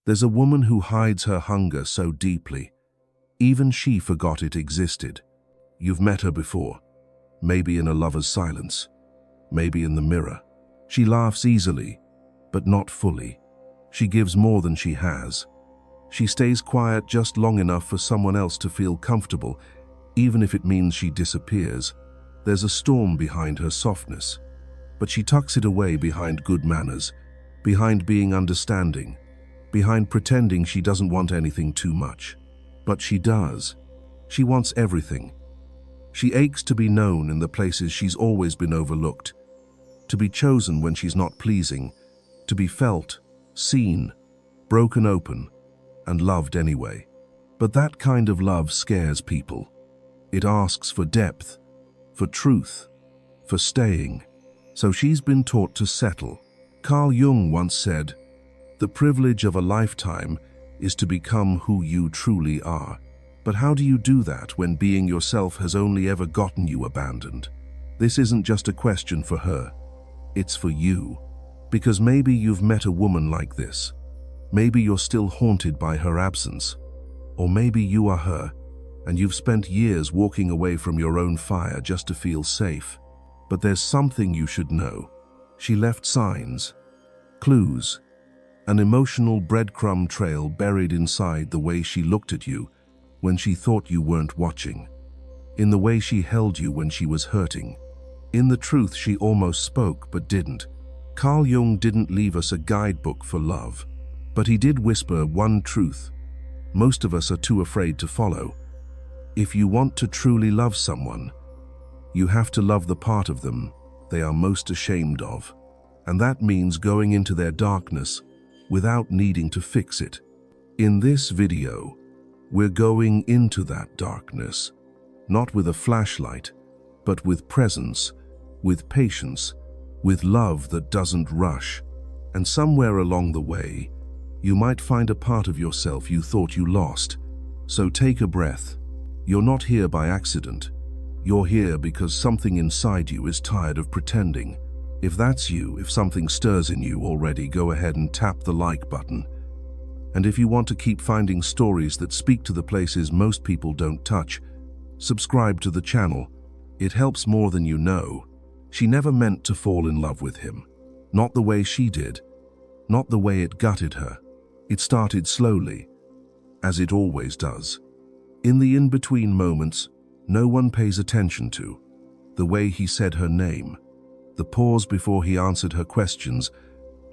There's a woman who hides her hunger so deeply, even she forgot it existed. You've met her before, maybe in a lover's silence, maybe in the mirror. She laughs easily, but not fully. She gives more than she has. She stays quiet just long enough for someone else to feel comfortable, even if it means she disappears. There's a storm behind her softness, but she tucks it away behind good manners, behind being understanding, behind pretending she doesn't want anything too much. But she does. She wants everything. She aches to be known in the places she's always been overlooked, to be chosen when she's not pleasing, to be felt, seen, broken open, and loved anyway. But that kind of love scares people. It asks for depth, for truth, for staying. So she's been taught to settle. Carl Jung once said, "The privilege of a lifetime is to become who you truly are." But how do you do that when being yourself has only ever gotten you abandoned? This isn't just a question for her. It's for you. Because maybe you've met a woman like this. Maybe you're still haunted by her absence. Or maybe you are her, and you've spent years walking away from your own fire just to feel safe. But there's something you should know. She left signs, clues, an emotional breadcrumb trail buried inside the way she looked at you when she thought you weren't watching, in the way she held you when she was hurting, in the truth she almost spoke but didn't. Carl Jung didn't leave us a guidebook for love, but he did whisper one truth most of us are too afraid to follow. If you want to truly love someone, you have to love the part of them they are most ashamed of. And that means going into their darkness without needing to fix it. In this video, we're going into that darkness, not with a flashlight, but with presence, with patience, with love that doesn't rush. And somewhere along the way, you might find a part of yourself you thought you lost. So take a breath. You're not here by accident. You're here because something inside you is tired of pretending. If that's you, if something stirs in you already, go ahead and tap the like button. And if you want to keep finding stories that speak to the places most people don't touch, subscribe to the channel. It helps more than you know. She never meant to fall in love with him. Not the way she did. Not the way it gutted her. It started slowly, as it always does. In the in-between moments, no one pays attention to. The way he said her name. The pause before he answered her questions,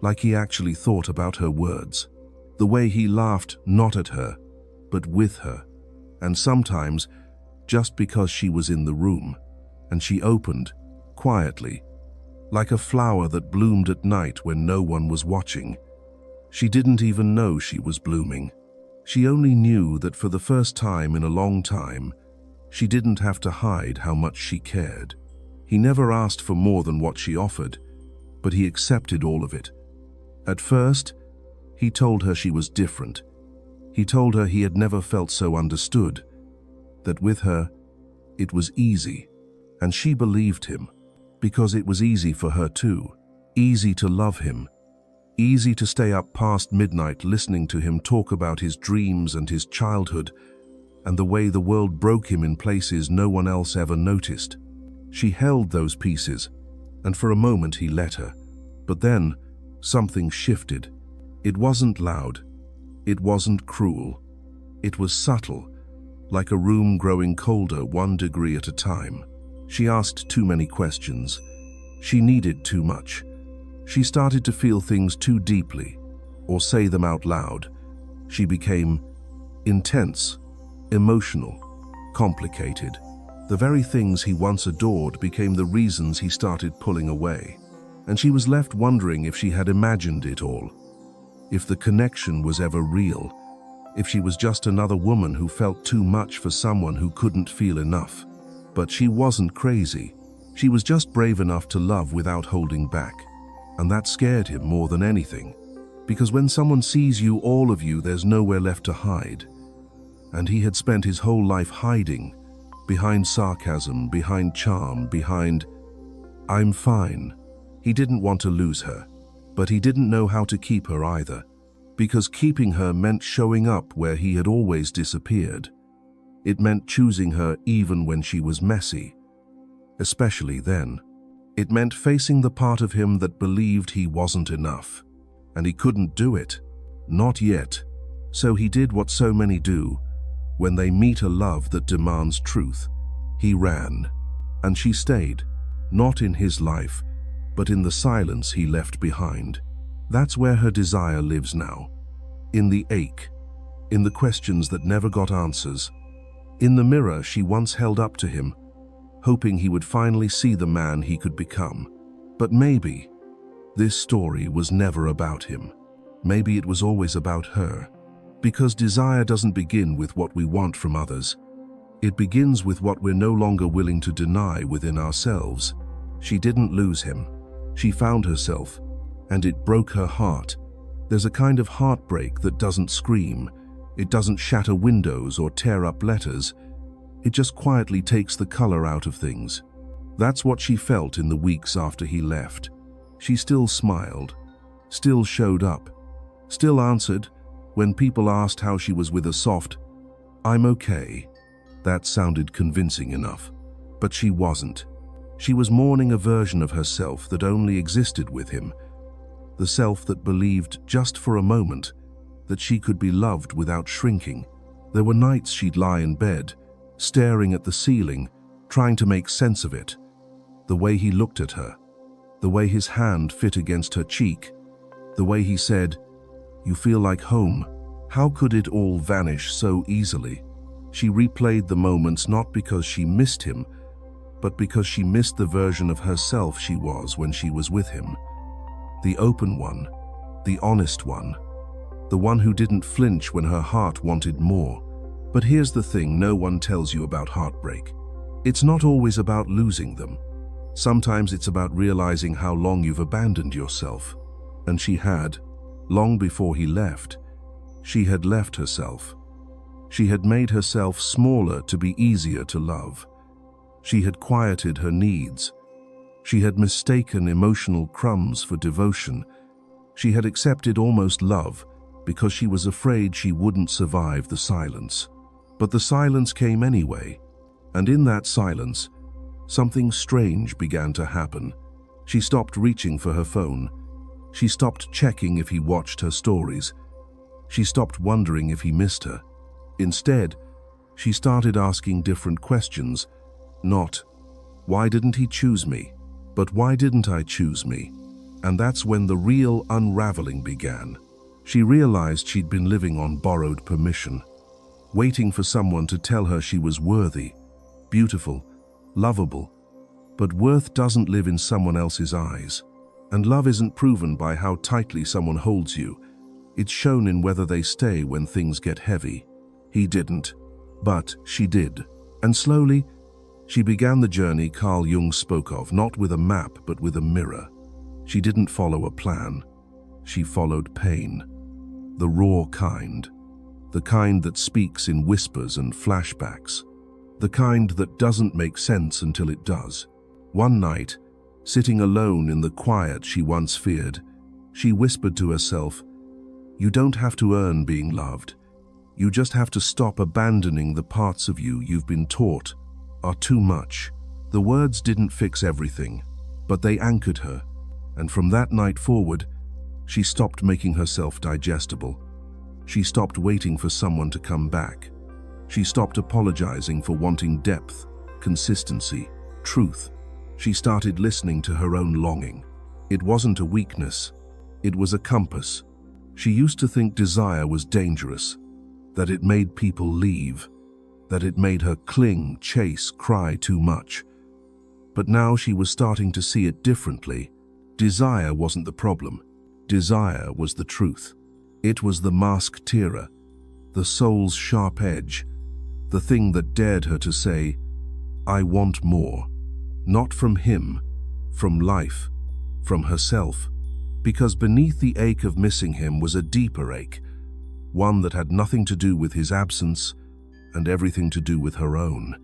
like he actually thought about her words. The way he laughed not at her, but with her. And sometimes, just because she was in the room, and she opened, quietly, like a flower that bloomed at night when no one was watching. She didn't even know she was blooming. She only knew that for the first time in a long time, she didn't have to hide how much she cared. He never asked for more than what she offered, but he accepted all of it. At first, he told her she was different. He told her he had never felt so understood, that with her, it was easy. And she believed him, because it was easy for her too. Easy to love him. Easy to stay up past midnight listening to him talk about his dreams and his childhood, and the way the world broke him in places no one else ever noticed. She held those pieces, and for a moment he let her. But then, something shifted. It wasn't loud. It wasn't cruel. It was subtle, like a room growing colder 1 degree at a time. She asked too many questions. She needed too much. She started to feel things too deeply, or say them out loud. She became intense, emotional, complicated. The very things he once adored became the reasons he started pulling away. And she was left wondering if she had imagined it all, if the connection was ever real, if she was just another woman who felt too much for someone who couldn't feel enough. But she wasn't crazy. She was just brave enough to love without holding back. And that scared him more than anything. Because when someone sees you, all of you, there's nowhere left to hide. And he had spent his whole life hiding, behind sarcasm, behind charm, behind, "I'm fine." He didn't want to lose her, but he didn't know how to keep her either. because keeping her meant showing up where he had always disappeared. It meant choosing her even when she was messy, especially then. It meant facing the part of him that believed he wasn't enough, and he couldn't do it, not yet. So he did what so many do when they meet a love that demands truth. He ran, and she stayed, not in his life, but in the silence he left behind. That's where her desire lives now. In the ache, in the questions that never got answers, in the mirror she once held up to him, hoping he would finally see the man he could become. But maybe this story was never about him. Maybe it was always about her. Because desire doesn't begin with what we want from others. It begins with what we're no longer willing to deny within ourselves. She didn't lose him. She found herself, and it broke her heart. There's a kind of heartbreak that doesn't scream. It doesn't shatter windows or tear up letters. It just quietly takes the color out of things. That's what she felt in the weeks after he left. She still smiled, still showed up, still answered when people asked how she was with a soft, "I'm okay." That sounded convincing enough, but she wasn't. She was mourning a version of herself that only existed with him, the self that believed just for a moment that she could be loved without shrinking. There were nights she'd lie in bed, staring at the ceiling, trying to make sense of it. The way he looked at her, the way his hand fit against her cheek, the way he said, "You feel like home." How could it all vanish so easily? She replayed the moments not because she missed him, but because she missed the version of herself she was when she was with him. The open one, the honest one, the one who didn't flinch when her heart wanted more. But here's the thing no one tells you about heartbreak. It's not always about losing them. Sometimes it's about realizing how long you've abandoned yourself. And she had, long before he left. She had left herself. She had made herself smaller to be easier to love. She had quieted her needs. She had mistaken emotional crumbs for devotion. She had accepted almost love because she was afraid she wouldn't survive the silence. But the silence came anyway, and in that silence, something strange began to happen. She stopped reaching for her phone. She stopped checking if he watched her stories. She stopped wondering if he missed her. Instead, she started asking different questions. Not, "Why didn't he choose me?" but "Why didn't I choose me?" And that's when the real unraveling began. She realized she'd been living on borrowed permission, waiting for someone to tell her she was worthy, beautiful, lovable. But worth doesn't live in someone else's eyes. And love isn't proven by how tightly someone holds you. It's shown in whether they stay when things get heavy. He didn't, but she did. And slowly, she began the journey Carl Jung spoke of, not with a map, but with a mirror. She didn't follow a plan. She followed pain. The raw kind. The kind that speaks in whispers and flashbacks. The kind that doesn't make sense until it does. One night, sitting alone in the quiet she once feared, she whispered to herself, "You don't have to earn being loved. You just have to stop abandoning the parts of you you've been taught are too much." The words didn't fix everything, but they anchored her, and from that night forward, she stopped making herself digestible. She stopped waiting for someone to come back. She stopped apologizing for wanting depth, consistency, truth. She started listening to her own longing. It wasn't a weakness, it was a compass. She used to think desire was dangerous, that it made people leave, that it made her cling, chase, cry too much. But now she was starting to see it differently. Desire wasn't the problem. Desire was the truth. It was the mask-tearer, the soul's sharp edge, the thing that dared her to say, "I want more." Not from him, from life, from herself. Because beneath the ache of missing him was a deeper ache, one that had nothing to do with his absence and everything to do with her own.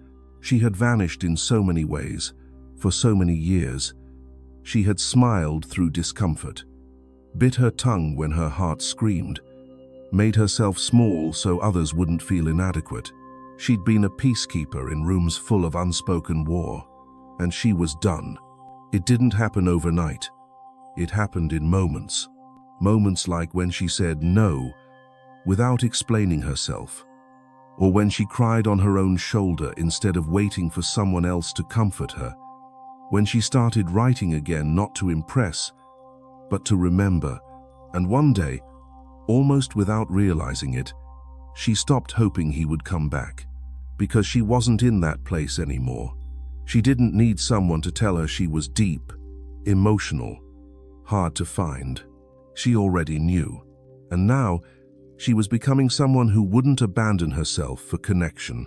She had vanished in so many ways, for so many years. She had smiled through discomfort, bit her tongue when her heart screamed, made herself small so others wouldn't feel inadequate. She'd been a peacekeeper in rooms full of unspoken war, and she was done. It didn't happen overnight. It happened in moments. Moments like when she said no without explaining herself, or when she cried on her own shoulder instead of waiting for someone else to comfort her. When she started writing again, not to impress, but to remember. And one day, almost without realizing it, she stopped hoping he would come back, because she wasn't in that place anymore. She didn't need someone to tell her she was deep, emotional, hard to find. She already knew. And now, she was becoming someone who wouldn't abandon herself for connection.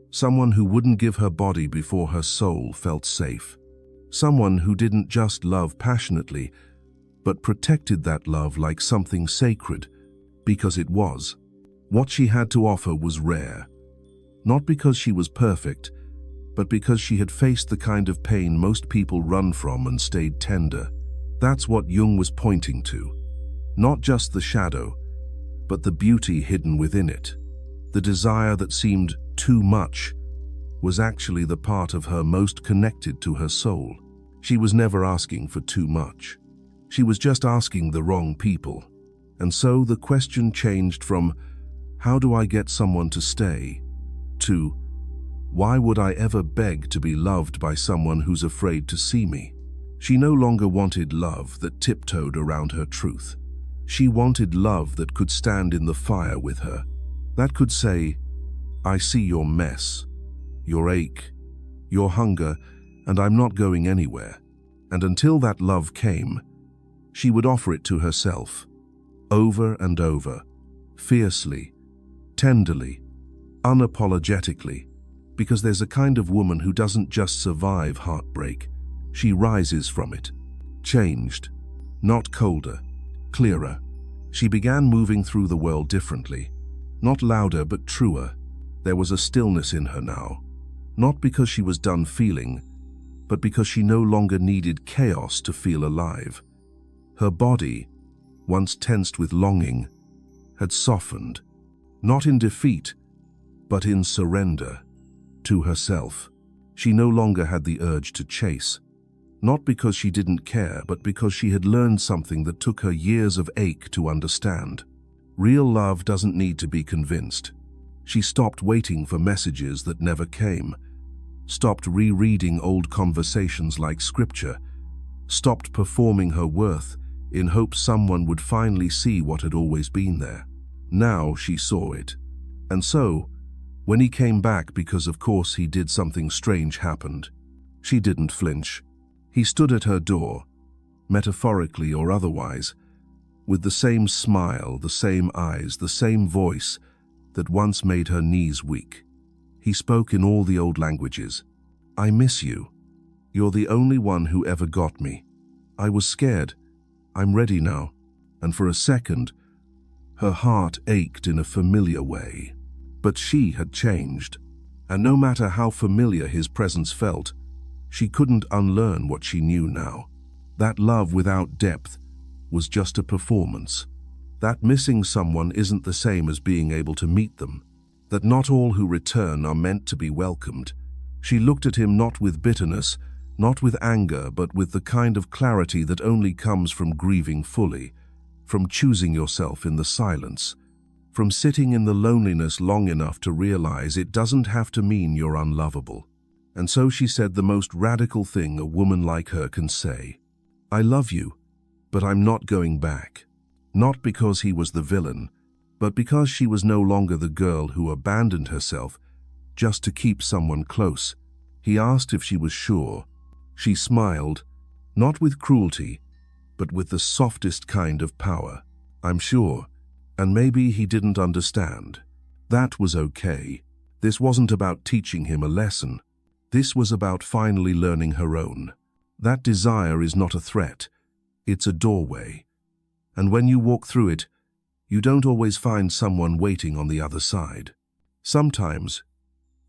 Someone who wouldn't give her body before her soul felt safe. Someone who didn't just love passionately, but protected that love like something sacred, because it was. What she had to offer was rare. Not because she was perfect, but because she had faced the kind of pain most people run from and stayed tender. That's what Jung was pointing to. Not just the shadow, but the beauty hidden within it. The desire that seemed too much was actually the part of her most connected to her soul. She was never asking for too much. She was just asking the wrong people. And so the question changed from, how do I get someone to stay, to, why would I ever beg to be loved by someone who's afraid to see me? She no longer wanted love that tiptoed around her truth. She wanted love that could stand in the fire with her, that could say, I see your mess, your ache, your hunger, and I'm not going anywhere. And until that love came, she would offer it to herself, over and over, fiercely, tenderly, unapologetically, because there's a kind of woman who doesn't just survive heartbreak, she rises from it, changed, not colder, clearer. She began moving through the world differently, not louder but truer. There was a stillness in her now, not because she was done feeling, but because she no longer needed chaos to feel alive. Her body, once tensed with longing, had softened, not in defeat, but in surrender to herself. She no longer had the urge to chase, not because she didn't care, but because she had learned something that took her years of ache to understand. Real love doesn't need to be convinced. She stopped waiting for messages that never came, stopped rereading old conversations like scripture, stopped performing her worth in hopes someone would finally see what had always been there. Now she saw it. And so, when he came back, because of course he did, something strange happened. She didn't flinch. He stood at her door, metaphorically or otherwise, with the same smile, the same eyes, the same voice that once made her knees weak. He spoke in all the old languages. I miss you. You're the only one who ever got me. I was scared. I'm ready now. And for a second, her heart ached in a familiar way. But she had changed. And no matter how familiar his presence felt, she couldn't unlearn what she knew now. That love without depth was just a performance. That missing someone isn't the same as being able to meet them. That not all who return are meant to be welcomed. She looked at him not with bitterness, not with anger, but with the kind of clarity that only comes from grieving fully, from choosing yourself in the silence, from sitting in the loneliness long enough to realize it doesn't have to mean you're unlovable. And so she said the most radical thing a woman like her can say. I love you, but I'm not going back. Not because he was the villain, but because she was no longer the girl who abandoned herself just to keep someone close. He asked if she was sure. She smiled, not with cruelty, but with the softest kind of power. I'm sure. And maybe he didn't understand. That was okay. This wasn't about teaching him a lesson. This was about finally learning her own. That desire is not a threat. It's a doorway. And when you walk through it, you don't always find someone waiting on the other side. Sometimes,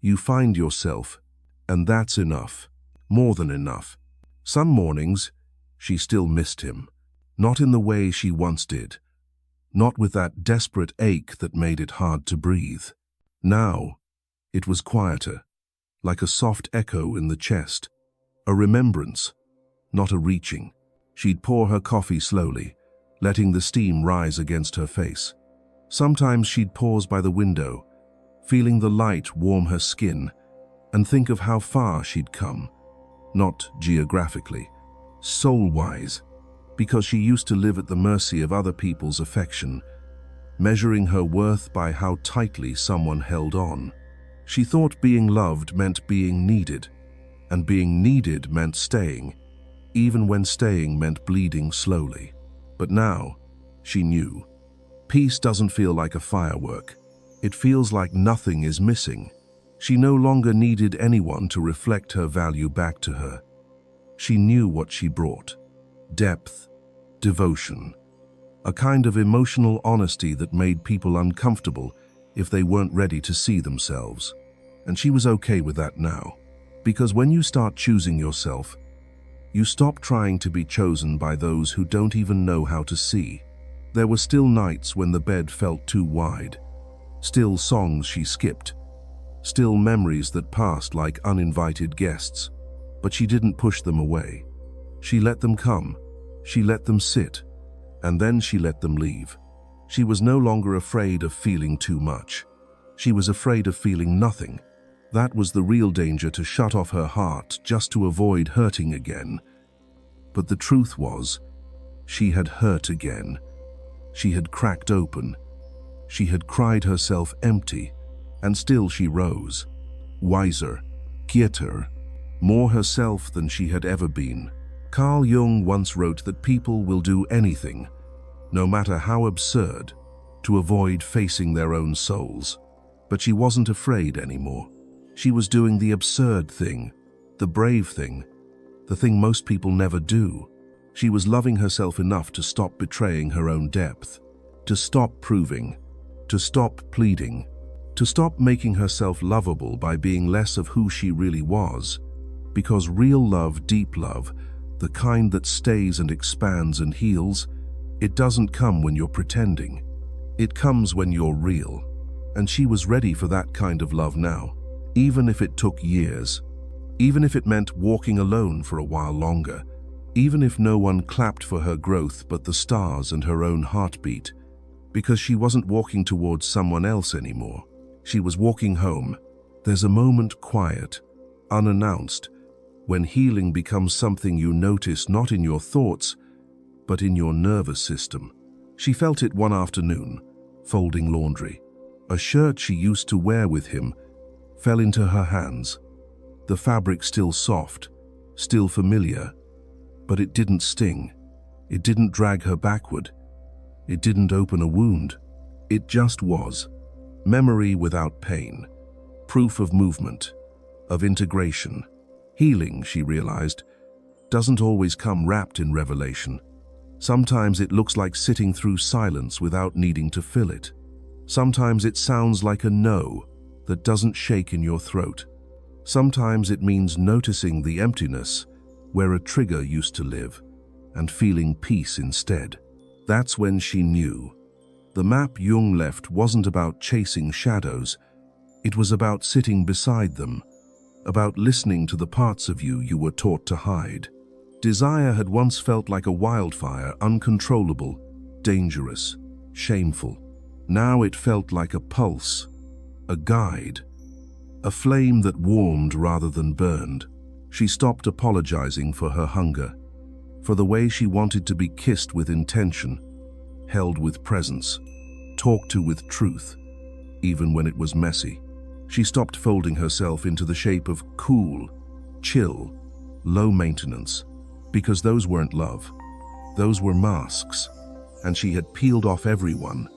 you find yourself, and that's enough. More than enough. Some mornings, she still missed him. Not in the way she once did, not with that desperate ache that made it hard to breathe. Now, it was quieter, like a soft echo in the chest, a remembrance, not a reaching. She'd pour her coffee slowly, letting the steam rise against her face. Sometimes she'd pause by the window, feeling the light warm her skin, and think of how far she'd come, not geographically, soul-wise, because she used to live at the mercy of other people's affection, measuring her worth by how tightly someone held on. She thought being loved meant being needed, and being needed meant staying, even when staying meant bleeding slowly. But now, she knew, peace doesn't feel like a firework. It feels like nothing is missing. She no longer needed anyone to reflect her value back to her. She knew what she brought: depth, devotion, a kind of emotional honesty that made people uncomfortable if they weren't ready to see themselves. And she was okay with that now, because when you start choosing yourself, you stop trying to be chosen by those who don't even know how to see. There were still nights when the bed felt too wide, still songs she skipped, still memories that passed like uninvited guests, but she didn't push them away. She let them come, she let them sit, and then she let them leave. She was no longer afraid of feeling too much. She was afraid of feeling nothing. That was the real danger, to shut off her heart just to avoid hurting again. But the truth was, she had hurt again. She had cracked open. She had cried herself empty, and still she rose, wiser, quieter, more herself than she had ever been. Carl Jung once wrote that people will do anything, no matter how absurd, to avoid facing their own souls. But she wasn't afraid anymore. She was doing the absurd thing, the brave thing, the thing most people never do. She was loving herself enough to stop betraying her own depth, to stop proving, to stop pleading, to stop making herself lovable by being less of who she really was. Because real love, deep love, the kind that stays and expands and heals, it doesn't come when you're pretending. It comes when you're real. And she was ready for that kind of love now, even if it took years, even if it meant walking alone for a while longer, even if no one clapped for her growth but the stars and her own heartbeat, because she wasn't walking towards someone else anymore. She was walking home. There's a moment quiet, unannounced, when healing becomes something you notice not in your thoughts, but in your nervous system. She felt it one afternoon, folding laundry. A shirt she used to wear with him fell into her hands. The fabric still soft, still familiar, but it didn't sting. It didn't drag her backward. It didn't open a wound. It just was. Memory without pain. Proof of movement, of integration. Healing, she realized, doesn't always come wrapped in revelation. Sometimes it looks like sitting through silence without needing to fill it. Sometimes it sounds like a no that doesn't shake in your throat. Sometimes it means noticing the emptiness where a trigger used to live and feeling peace instead. That's when she knew. The map Jung left wasn't about chasing shadows. It was about sitting beside them, about listening to the parts of you were taught to hide. Desire had once felt like a wildfire, uncontrollable, dangerous, shameful. Now it felt like a pulse, a guide, a flame that warmed rather than burned. She stopped apologizing for her hunger, for the way she wanted to be kissed with intention, held with presence, talked to with truth, even when it was messy. She stopped folding herself into the shape of cool, chill, low maintenance, because those weren't love. Those were masks, and she had peeled off everyone.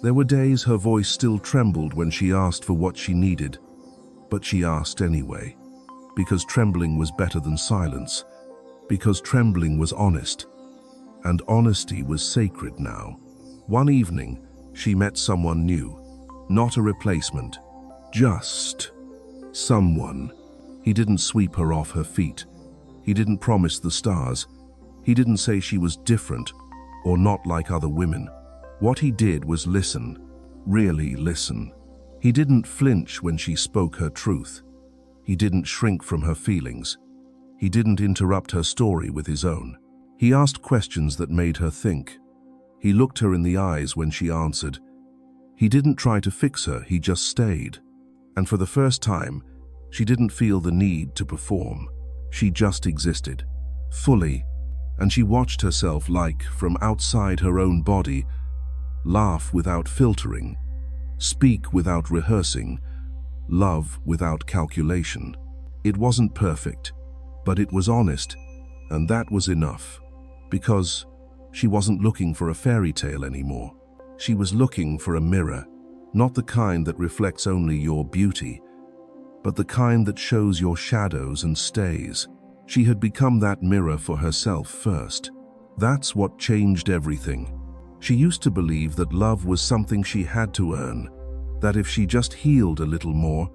There were days her voice still trembled when she asked for what she needed, but she asked anyway, because trembling was better than silence, because trembling was honest, and honesty was sacred now. One evening, she met someone new, not a replacement, just someone. He didn't sweep her off her feet. He didn't promise the stars. He didn't say she was different or not like other women. What he did was listen, really listen. He didn't flinch when she spoke her truth. He didn't shrink from her feelings. He didn't interrupt her story with his own. He asked questions that made her think. He looked her in the eyes when she answered. He didn't try to fix her, he just stayed. And for the first time, she didn't feel the need to perform. She just existed, fully, and she watched herself like, from outside her own body, laugh without filtering, speak without rehearsing, love without calculation. It wasn't perfect, but it was honest, and that was enough, because she wasn't looking for a fairy tale anymore. She was looking for a mirror, not the kind that reflects only your beauty, but the kind that shows your shadows and stays. She had become that mirror for herself first. That's what changed everything. She used to believe that love was something she had to earn, that if she just healed a little more,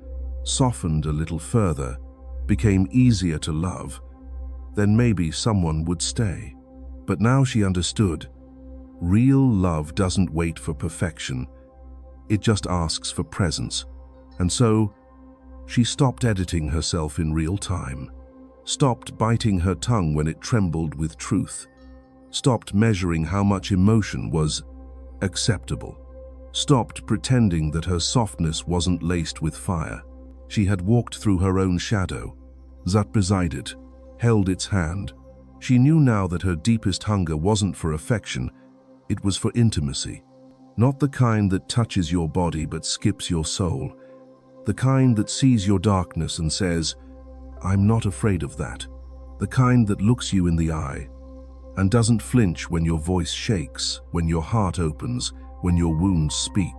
softened a little further, became easier to love, then maybe someone would stay. But now she understood. Real love doesn't wait for perfection. It just asks for presence. And so, she stopped editing herself in real time, stopped biting her tongue when it trembled with truth, stopped measuring how much emotion was acceptable, stopped pretending that her softness wasn't laced with fire. She had walked through her own shadow, sat beside it, held its hand. She knew now that her deepest hunger wasn't for affection, it was for intimacy. Not the kind that touches your body but skips your soul. The kind that sees your darkness and says, "I'm not afraid of that." The kind that looks you in the eye and doesn't flinch when your voice shakes, when your heart opens, when your wounds speak.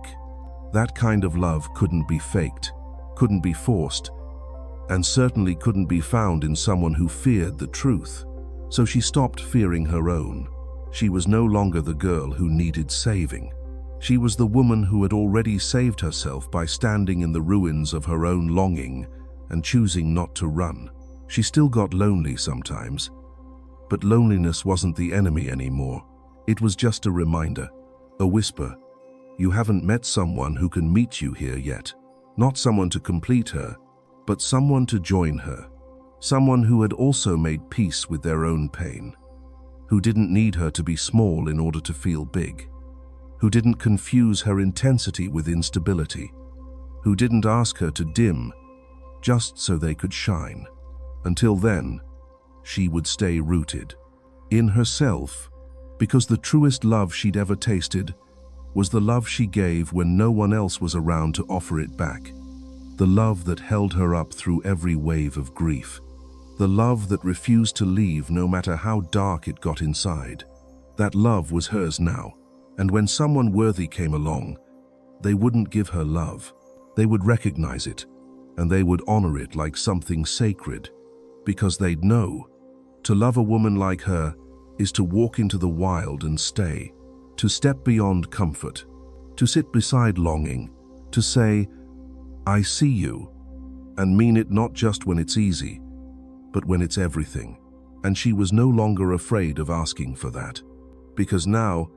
That kind of love couldn't be faked, couldn't be forced, and certainly couldn't be found in someone who feared the truth. So she stopped fearing her own. She was no longer the girl who needed saving. She was the woman who had already saved herself by standing in the ruins of her own longing and choosing not to run. She still got lonely sometimes, but loneliness wasn't the enemy anymore. It was just a reminder, a whisper. You haven't met someone who can meet you here yet. Not someone to complete her, but someone to join her. Someone who had also made peace with their own pain, who didn't need her to be small in order to feel big, who didn't confuse her intensity with instability, who didn't ask her to dim just so they could shine. Until then, she would stay rooted in herself, because the truest love she'd ever tasted was the love she gave when no one else was around to offer it back. The love that held her up through every wave of grief. The love that refused to leave no matter how dark it got inside. That love was hers now, and when someone worthy came along, they wouldn't give her love. They would recognize it, and they would honor it like something sacred, because they'd know. To love a woman like her is to walk into the wild and stay, to step beyond comfort, to sit beside longing, to say, "I see you," and mean it not just when it's easy, but when it's everything. And she was no longer afraid of asking for that, because now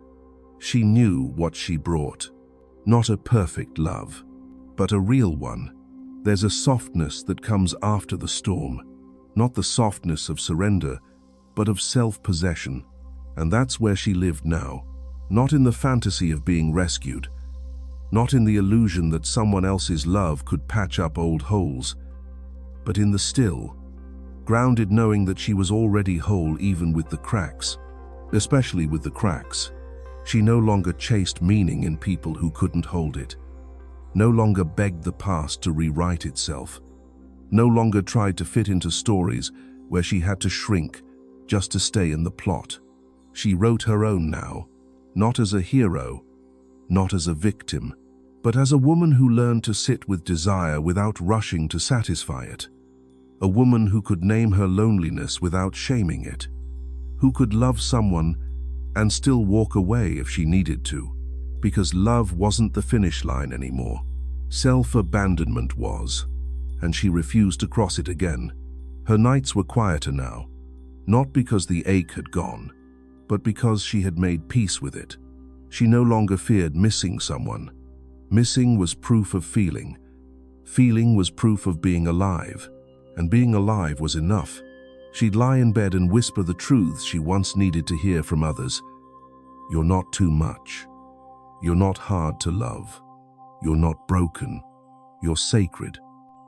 she knew what she brought. Not a perfect love, but a real one. There's a softness that comes after the storm, not the softness of surrender, but of self-possession. And that's where she lived now, not in the fantasy of being rescued, not in the illusion that someone else's love could patch up old holes, but in the still, grounded knowing that she was already whole even with the cracks. Especially with the cracks. She no longer chased meaning in people who couldn't hold it, no longer begged the past to rewrite itself, no longer tried to fit into stories where she had to shrink just to stay in the plot. She wrote her own now, not as a hero, not as a victim, but as a woman who learned to sit with desire without rushing to satisfy it. A woman who could name her loneliness without shaming it, who could love someone and still walk away if she needed to, because love wasn't the finish line anymore. Self-abandonment was, and she refused to cross it again. Her nights were quieter now, not because the ache had gone, but because she had made peace with it. She no longer feared missing someone. Missing was proof of feeling. Feeling was proof of being alive, and being alive was enough. She'd lie in bed and whisper the truths she once needed to hear from others. You're not too much. You're not hard to love. You're not broken. You're sacred.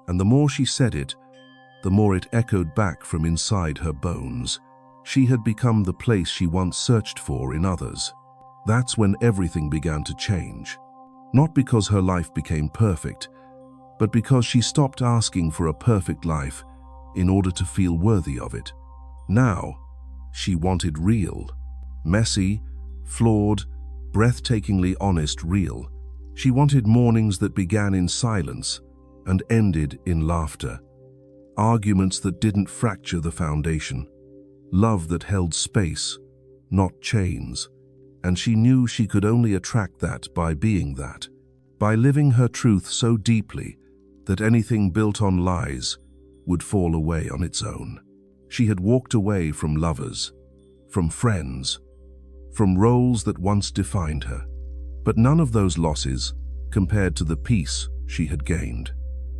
And the more she said it, the more it echoed back from inside her bones. She had become the place she once searched for in others. That's when everything began to change. Not because her life became perfect, but because she stopped asking for a perfect life in order to feel worthy of it. Now, she wanted real. Messy, flawed, breathtakingly honest real. She wanted mornings that began in silence and ended in laughter. Arguments that didn't fracture the foundation. Love that held space, not chains. And she knew she could only attract that by being that. By living her truth so deeply that anything built on lies would fall away on its own. She had walked away from lovers, from friends, from roles that once defined her. But none of those losses compared to the peace she had gained.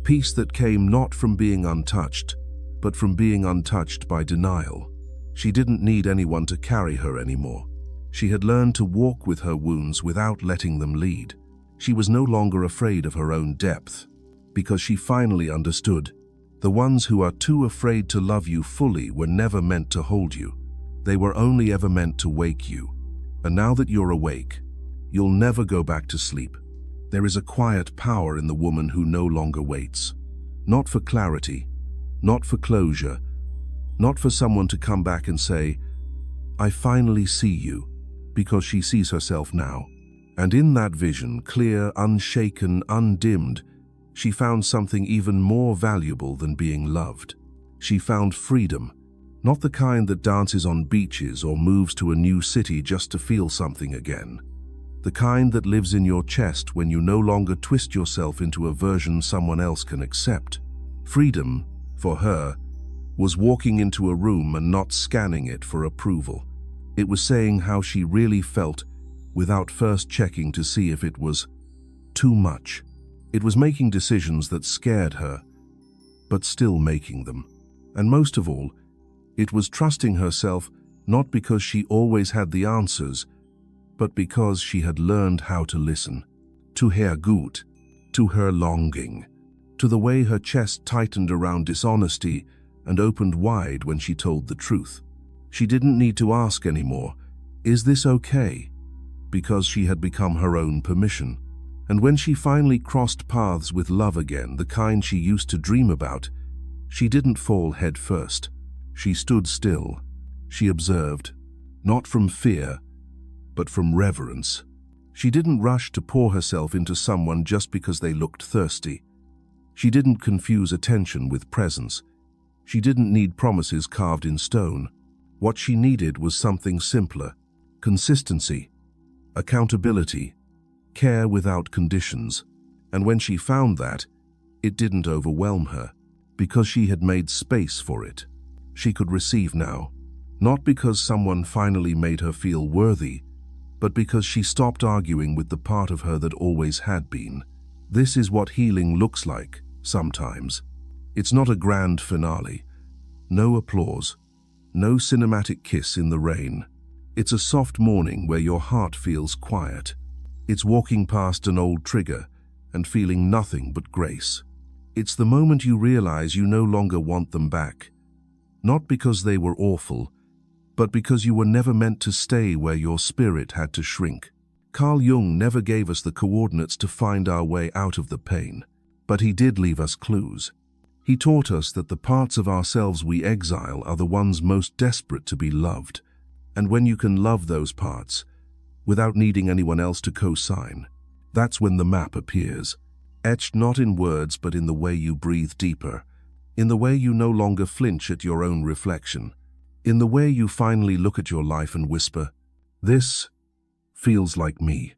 Peace that came not from being untouched, but from being untouched by denial. She didn't need anyone to carry her anymore. She had learned to walk with her wounds without letting them lead. She was no longer afraid of her own depth, because she finally understood. The ones who are too afraid to love you fully were never meant to hold you. They were only ever meant to wake you. And now that you're awake, you'll never go back to sleep. There is a quiet power in the woman who no longer waits. Not for clarity, not for closure, not for someone to come back and say, I finally see you, because she sees herself now. And in that vision, clear, unshaken, undimmed, she found something even more valuable than being loved. She found freedom, not the kind that dances on beaches or moves to a new city just to feel something again. The kind that lives in your chest when you no longer twist yourself into a version someone else can accept. Freedom, for her, was walking into a room and not scanning it for approval. It was saying how she really felt without first checking to see if it was too much. It was making decisions that scared her, but still making them. And most of all, it was trusting herself not because she always had the answers, but because she had learned how to listen. To her gut, to her longing, to the way her chest tightened around dishonesty and opened wide when she told the truth. She didn't need to ask anymore, is this okay? Because she had become her own permission. And when she finally crossed paths with love again, the kind she used to dream about, she didn't fall head first. She stood still. She observed, not from fear, but from reverence. She didn't rush to pour herself into someone just because they looked thirsty. She didn't confuse attention with presence. She didn't need promises carved in stone. What she needed was something simpler: consistency, accountability, care without conditions. And when she found that, it didn't overwhelm her, because she had made space for it. She could receive now, not because someone finally made her feel worthy, but because she stopped arguing with the part of her that always had been. This is what healing looks like, sometimes. It's not a grand finale. No applause. No cinematic kiss in the rain. It's a soft morning where your heart feels quiet. It's walking past an old trigger and feeling nothing but grace. It's the moment you realize you no longer want them back. Not because they were awful, but because you were never meant to stay where your spirit had to shrink. Carl Jung never gave us the coordinates to find our way out of the pain, but he did leave us clues. He taught us that the parts of ourselves we exile are the ones most desperate to be loved. And when you can love those parts, without needing anyone else to co-sign, that's when the map appears, etched not in words but in the way you breathe deeper, in the way you no longer flinch at your own reflection, in the way you finally look at your life and whisper, "This feels like me."